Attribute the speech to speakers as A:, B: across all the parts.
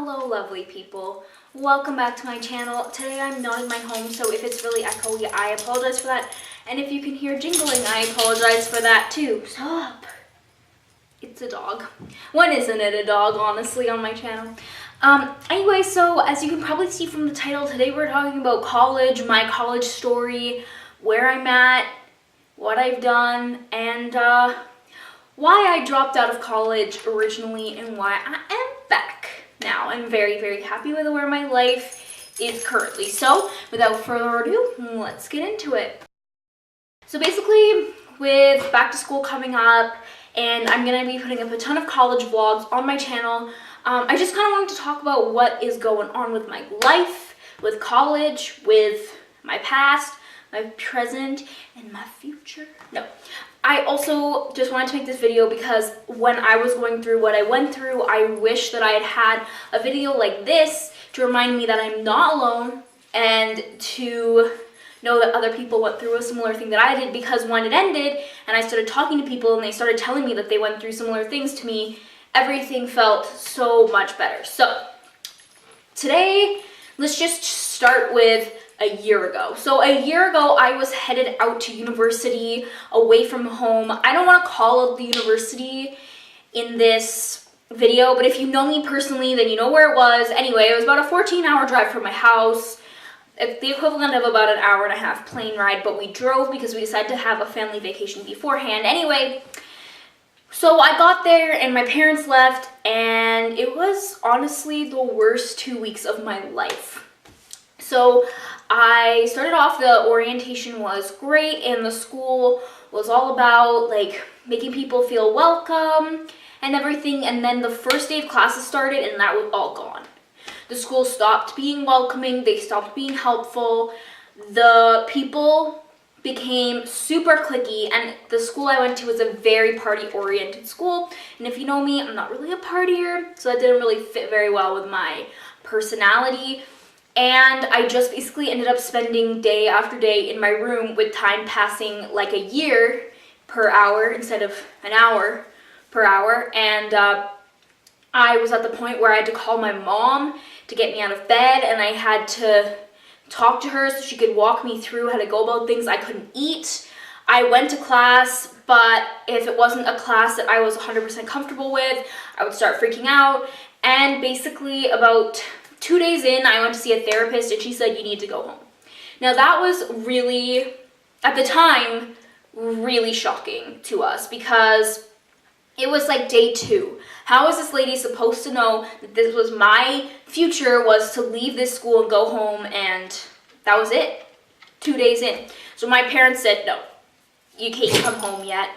A: Hello lovely people, welcome back to my channel. Today I'm not in my home, so if it's really echoey, I apologize for that. And if you can hear jingling, I apologize for that too. Stop. It's a dog. When isn't it a dog, honestly, on my channel? Anyway, so as you can probably see from the title, today we're talking about college, my college story, where I'm at, what I've done, and why I dropped out of college originally and why I am back now. I'm very, very happy with where my life is currently. So without further ado, let's get into it. So basically, with back to school coming up, and I'm going to be putting up a ton of college vlogs on my channel, I just kind of wanted to talk about what is going on with my life, with college, with my past, my present, and my future. No. I also just wanted to make this video because when I was going through what I went through, I wish that I had had a video like this to remind me that I'm not alone and to know that other people went through a similar thing that I did, because when it ended and I started talking to people and they started telling me that they went through similar things to me, everything felt so much better. So today, let's just start with a year ago. So a year ago, I was headed out to university, away from home. I don't want to call it the university in this video, but if you know me personally, then you know where it was. Anyway, it was about a 14-hour drive from my house, the equivalent of about an hour and a half plane ride, but we drove because we decided to have a family vacation beforehand. Anyway, so I got there and my parents left, and it was honestly the worst 2 weeks of my life. So I started off, the orientation was great, and the school was all about like making people feel welcome and everything. And then the first day of classes started and that was all gone. The school stopped being welcoming, they stopped being helpful. The people became super cliquey, and the school I went to was a very party-oriented school. And if you know me, I'm not really a partier, so that didn't really fit very well with my personality. And I just basically ended up spending day after day in my room, with time passing like a year per hour instead of an hour per hour. And I was at the point where I had to call my mom to get me out of bed, and I had to talk to her so she could walk me through how to go about things. I couldn't eat. I went to class, but if it wasn't a class that I was 100% comfortable with, I would start freaking out. And basically about 2 days in, I went to see a therapist and she said, you need to go home. Now that was really, at the time, really shocking to us, because it was like day 2. How was this lady supposed to know that this was my future, was to leave this school and go home, and that was it, 2 days in. So my parents said, no, you can't come home yet.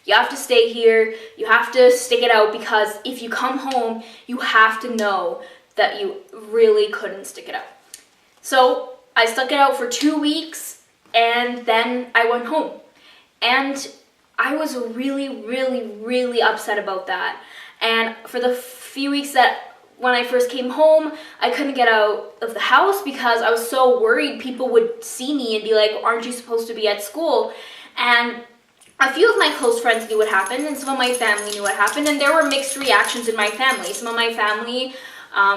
A: You have to stay here, you have to stick it out, because if you come home, you have to know that you really couldn't stick it out. So I stuck it out for 2 weeks, and then I went home. And I was really, really, really upset about that. And for the few weeks that when I first came home, I couldn't get out of the house because I was so worried people would see me and be like, aren't you supposed to be at school? And a few of my close friends knew what happened, and some of my family knew what happened, and there were mixed reactions in my family. Some of my family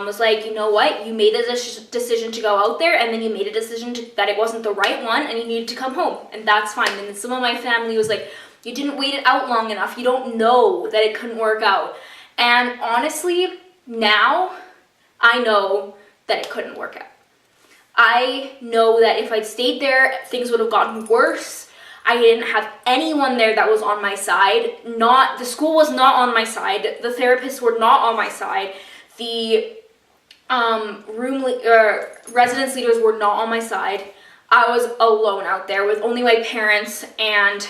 A: was like, you know what, you made a decision to go out there, and then you made a decision that it wasn't the right one, and you needed to come home, and that's fine. And then some of my family was like, you didn't wait it out long enough, you don't know that it couldn't work out. And honestly, now I know that it couldn't work out. I know that if I'd stayed there, things would have gotten worse. I didn't have anyone there that was on my side. The school was not on my side. The therapists were not on my side. The residence leaders were not on my side. I was alone out there with only my parents and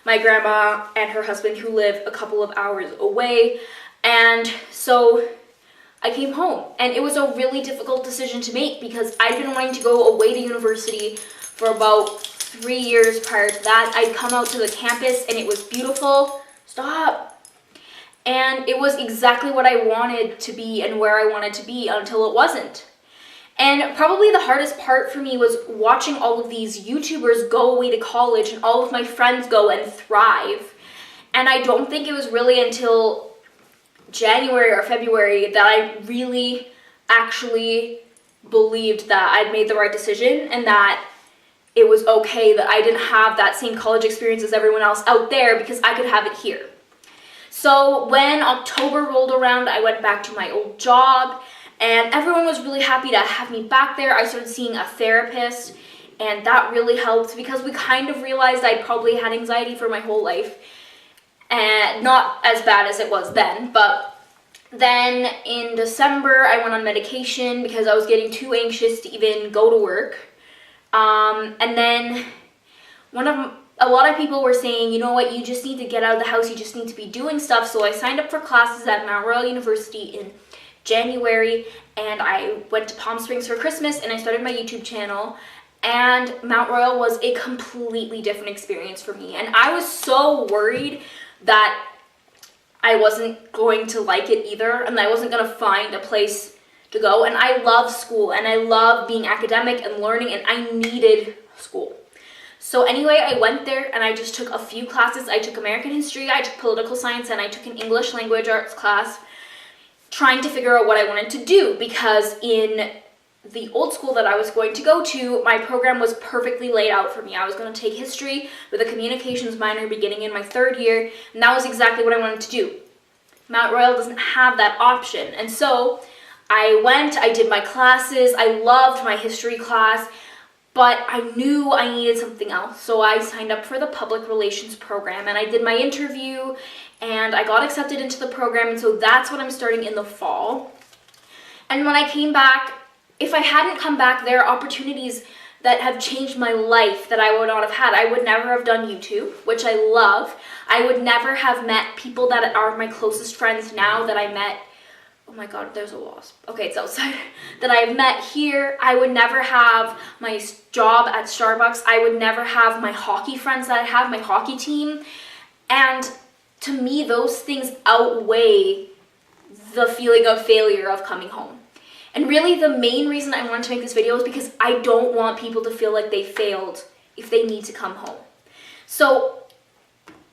A: my grandma and her husband, who live a couple of hours away. And so I came home, and it was a really difficult decision to make because I'd been wanting to go away to university for about 3 years prior to that. I'd come out to the campus and it was beautiful. Stop. And it was exactly what I wanted to be and where I wanted to be, until it wasn't. And probably the hardest part for me was watching all of these YouTubers go away to college and all of my friends go and thrive. And I don't think it was really until January or February that I really actually believed that I'd made the right decision and that it was okay that I didn't have that same college experience as everyone else out there because I could have it here. So when October rolled around, I went back to my old job and everyone was really happy to have me back there. I started seeing a therapist and that really helped because we kind of realized I probably had anxiety for my whole life. And not as bad as it was then, but then in December I went on medication because I was getting too anxious to even go to work. And then a lot of people were saying, you know what, you just need to get out of the house, you just need to be doing stuff. So I signed up for classes at Mount Royal University in January, and I went to Palm Springs for Christmas, and I started my YouTube channel. And Mount Royal was a completely different experience for me. And I was so worried that I wasn't going to like it either, and I wasn't going to find a place to go. And I love school, and I love being academic and learning, and I needed school. So anyway, I went there and I just took a few classes. I took American history, I took political science, and I took an English language arts class, trying to figure out what I wanted to do, because in the old school that I was going to go to, my program was perfectly laid out for me. I was going to take history with a communications minor beginning in my third year, and that was exactly what I wanted to do. Mount Royal doesn't have that option, and so I went, I did my classes, I loved my history class, but I knew I needed something else, so I signed up for the public relations program, and I did my interview, and I got accepted into the program, and so that's what I'm starting in the fall. And when I came back, if I hadn't come back, there are opportunities that have changed my life that I would not have had. I would never have done YouTube, which I love. I would never have met people that are my closest friends now that I met. Oh my God, there's a wasp. Okay, it's outside. That I've met here. I would never have my job at Starbucks. I would never have my hockey friends that I have, my hockey team. And to me, those things outweigh the feeling of failure of coming home. And really the main reason I wanted to make this video is because I don't want people to feel like they failed if they need to come home. So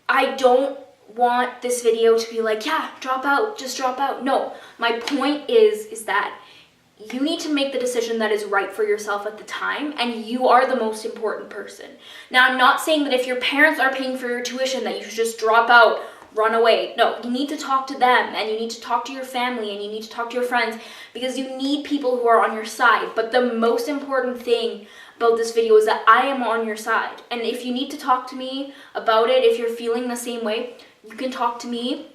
A: I don't want this video to be like, yeah, drop out, just drop out. No, my point is that you need to make the decision that is right for yourself at the time, and you are the most important person. Now, I'm not saying that if your parents are paying for your tuition that you should just drop out, run away. No, you need to talk to them, and you need to talk to your family, and you need to talk to your friends, because you need people who are on your side. But the most important thing about this video is that I am on your side. And if you need to talk to me about it, if you're feeling the same way, you can talk to me.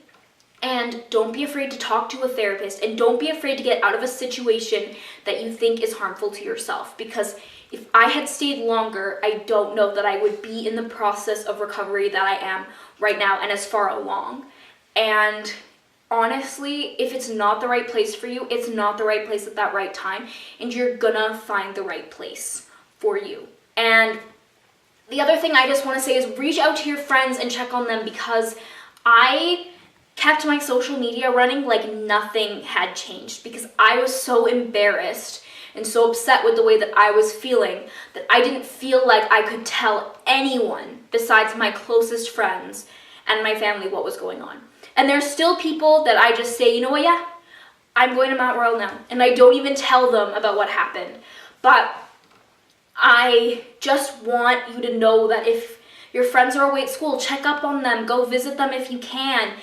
A: And don't be afraid to talk to a therapist, and don't be afraid to get out of a situation that you think is harmful to yourself, because if I had stayed longer, I don't know that I would be in the process of recovery that I am right now and as far along. And honestly, if it's not the right place for you, it's not the right place at that right time, and you're gonna find the right place for you. And the other thing I just want to say is reach out to your friends and check on them, because I kept my social media running like nothing had changed, because I was so embarrassed and so upset with the way that I was feeling that I didn't feel like I could tell anyone besides my closest friends and my family what was going on. And there's still people that I just say, you know what, yeah, I'm going to Mount Royal now, and I don't even tell them about what happened. But I just want you to know that if your friends are away at school, check up on them, go visit them if you can.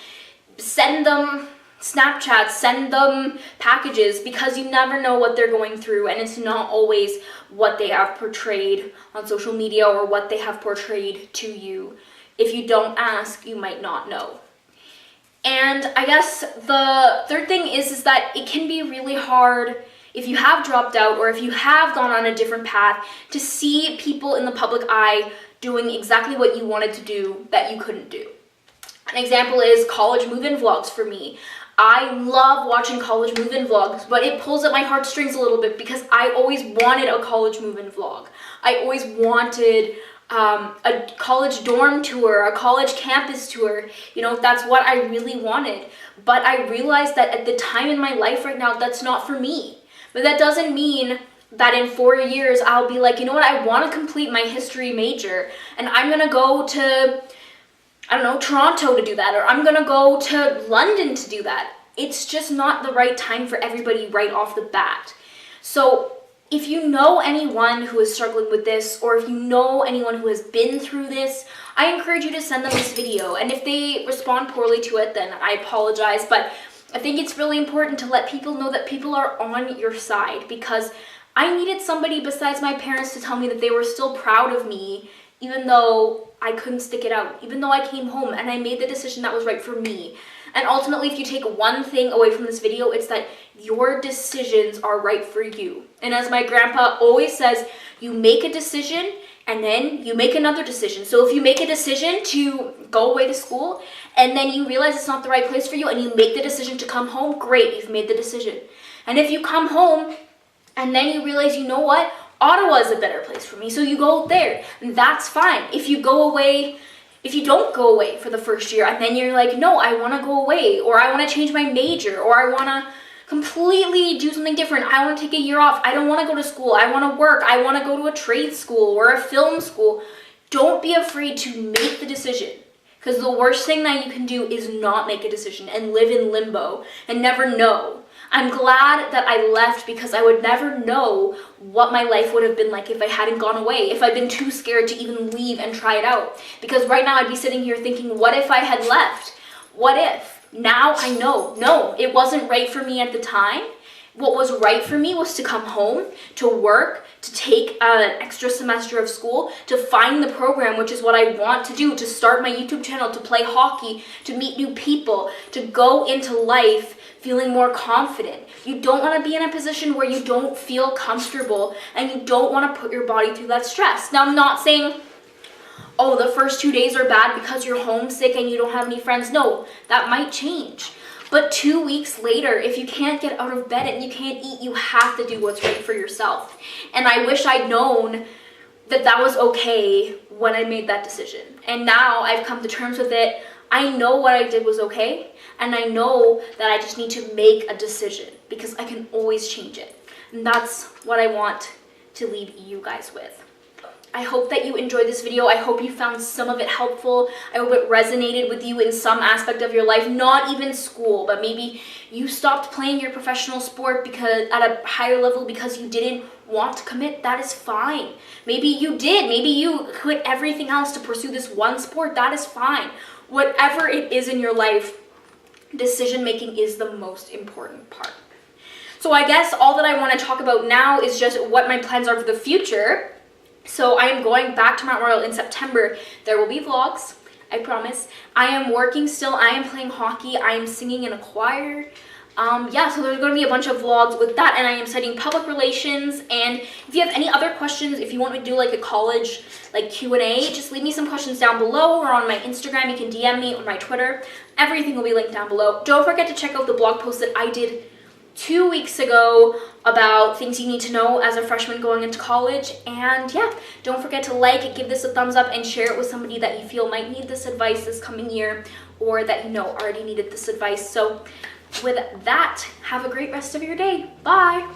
A: Send them Snapchats, send them packages, because you never know what they're going through, and it's not always what they have portrayed on social media or what they have portrayed to you. If you don't ask, you might not know. And I guess the third thing is that it can be really hard if you have dropped out or if you have gone on a different path to see people in the public eye doing exactly what you wanted to do that you couldn't do. An example is college move-in vlogs for me. I love watching college move-in vlogs, but it pulls at my heartstrings a little bit because I always wanted a college move-in vlog. I always wanted a college dorm tour, a college campus tour. You know, that's what I really wanted. But I realized that at the time in my life right now, that's not for me. But that doesn't mean that in 4 years I'll be like, you know what, I want to complete my history major and I'm going to go to, I don't know, Toronto to do that, or I'm going to go to London to do that. it's just not the right time for everybody right off the bat. So if you know anyone who is struggling with this, or if you know anyone who has been through this, I encourage you to send them this video. And if they respond poorly to it, then I apologize. But I think it's really important to let people know that people are on your side, because I needed somebody besides my parents to tell me that they were still proud of me, even though I couldn't stick it out, even though I came home and I made the decision that was right for me. And ultimately, if you take one thing away from this video, it's that your decisions are right for you. And as my grandpa always says, you make a decision and then you make another decision. So if you make a decision to go away to school and then you realize it's not the right place for you and you make the decision to come home, great, you've made the decision. And if you come home and then you realize, you know what, Ottawa is a better place for me, so you go there, and that's fine. If you don't go away for the first year and then you're like, no, I want to go away, or I want to change my major, or I want to completely do something different, I want to take a year off, I don't want to go to school, I want to work, I want to go to a trade school or a film school, don't be afraid to make the decision. Because the worst thing that you can do is not make a decision and live in limbo and never know. I'm glad that I left, because I would never know what my life would have been like if I hadn't gone away, if I'd been too scared to even leave and try it out. Because right now I'd be sitting here thinking, what if I had left? What if? Now I know, no, it wasn't right for me at the time. What was right for me was to come home, to work, to take an extra semester of school, to find the program, which is what I want to do, to start my YouTube channel, to play hockey, to meet new people, to go into life feeling more confident. You don't want to be in a position where you don't feel comfortable and you don't want to put your body through that stress. Now, I'm not saying, oh, the first 2 days are bad because you're homesick and you don't have any friends. No, that might change. But 2 weeks later, if you can't get out of bed and you can't eat, you have to do what's right for yourself. And I wish I'd known that that was okay when I made that decision. And now I've come to terms with it. I know what I did was okay, and I know that I just need to make a decision, because I can always change it. And that's what I want to leave you guys with. I hope that you enjoyed this video. I hope you found some of it helpful. I hope it resonated with you in some aspect of your life, not even school, but maybe you stopped playing your professional sport because at a higher level because you didn't want to commit. That is fine. Maybe you did. Maybe you quit everything else to pursue this one sport. That is fine. Whatever it is in your life, decision making is the most important part. So I guess all that I want to talk about now is just what my plans are for the future. So I am going back to Mount Royal in September. There will be vlogs, I promise. I am working still. I am playing hockey. I am singing in a choir. So there's going to be a bunch of vlogs with that, and I am studying public relations. And if you have any other questions, if you want me to do like a college like Q&A, just leave me some questions down below, or on my Instagram. You can DM me, or my Twitter. Everything will be linked down below. Don't forget to check out the blog post that I did 2 weeks ago about things you need to know as a freshman going into college. And yeah, don't forget to like it, give this a thumbs up, and share it with somebody that you feel might need this advice this coming year, or that you know already needed this advice. So with that, have a great rest of your day. Bye.